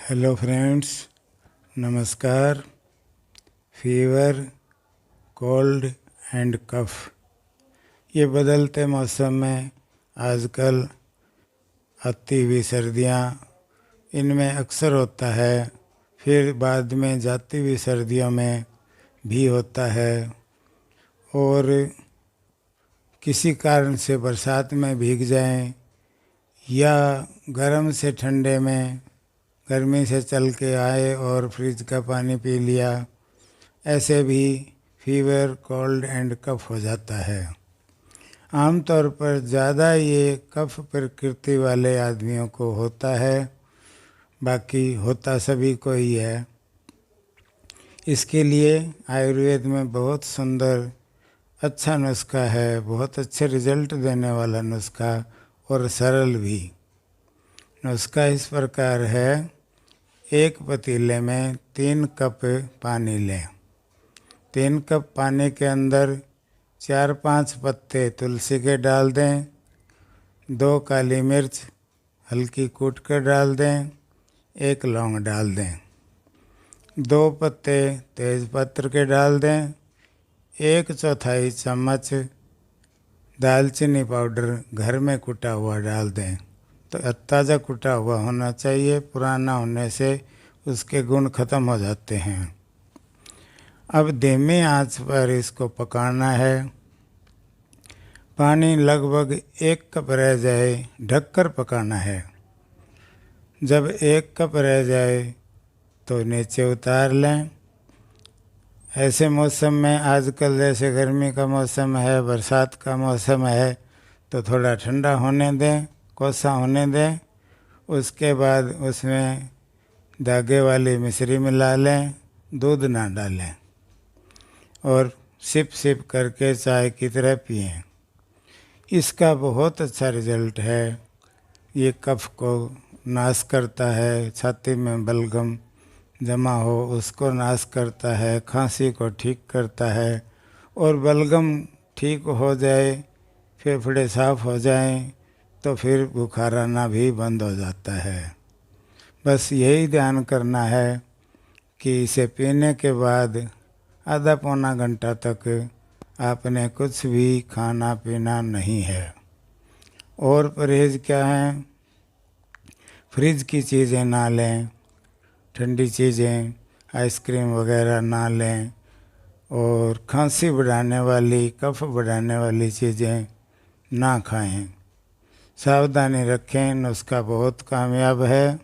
Hello friends, नमस्कार। Fever, cold and कफ, ये बदलते मौसम में आजकल आती हुई सर्दियाँ, इनमें अक्सर होता है। फिर बाद में जाती हुई सर्दियों में भी होता है। और किसी कारण से बरसात में भीग जाएं या गर्म से ठंडे में, गर्मी से चल के आए और फ्रिज का पानी पी लिया, ऐसे भी फीवर, कोल्ड एंड कफ हो जाता है। आमतौर पर ज़्यादा ये कफ प्रकृति वाले आदमियों को होता है, बाकी होता सभी को ही है। इसके लिए आयुर्वेद में बहुत सुंदर अच्छा नुस्खा है, बहुत अच्छे रिजल्ट देने वाला नुस्खा और सरल भी। नुस्खा इस प्रकार है, एक पतीले में 3 कप पानी लें। 3 कप पानी के अंदर 4-5 पत्ते तुलसी के डाल दें, 2 काली मिर्च हल्की कूट कर डाल दें, 1 लौंग डाल दें, 2 पत्ते तेज़पत्र के डाल दें, 1/4 चम्मच दालचीनी पाउडर घर में कुटा हुआ डाल दें। तो ताज़ा कुटा हुआ होना चाहिए, पुराना होने से उसके गुण खत्म हो जाते हैं। अब धीमी आंच पर इसको पकाना है। पानी लगभग 1 कप रह जाए, ढककर पकाना है। जब 1 कप रह जाए तो नीचे उतार लें। ऐसे मौसम में, आजकल जैसे गर्मी का मौसम है, बरसात का मौसम है, तो थोड़ा ठंडा होने दें, कोसा होने दें। उसके बाद उसमें धागे वाली मिश्री मिला लें, दूध ना डालें और सिप सिप करके चाय की तरह पिएं। इसका बहुत अच्छा रिजल्ट है। ये कफ को नाश करता है, छाती में बलगम जमा हो उसको नाश करता है, खांसी को ठीक करता है। और बलगम ठीक हो जाए, फेफड़े साफ हो जाएं, तो फिर बुखार आना भी बंद हो जाता है। बस यही ध्यान करना है कि इसे पीने के बाद आधा पौना घंटा तक आपने कुछ भी खाना पीना नहीं है। और परहेज़ क्या है? फ्रिज की चीज़ें ना लें, ठंडी चीज़ें, आइसक्रीम वगैरह ना लें, और खांसी बढ़ाने वाली, कफ बढ़ाने वाली चीज़ें ना खाएं। सावधानी रखें, नुस्खा बहुत कामयाब है।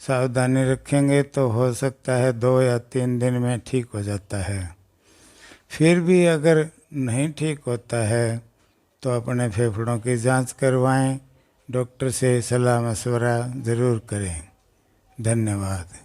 सावधानी रखेंगे तो हो सकता है 2 या 3 दिन में ठीक हो जाता है। फिर भी अगर नहीं ठीक होता है तो अपने फेफड़ों की जांच करवाएं, डॉक्टर से सलाह मशवरा ज़रूर करें। धन्यवाद।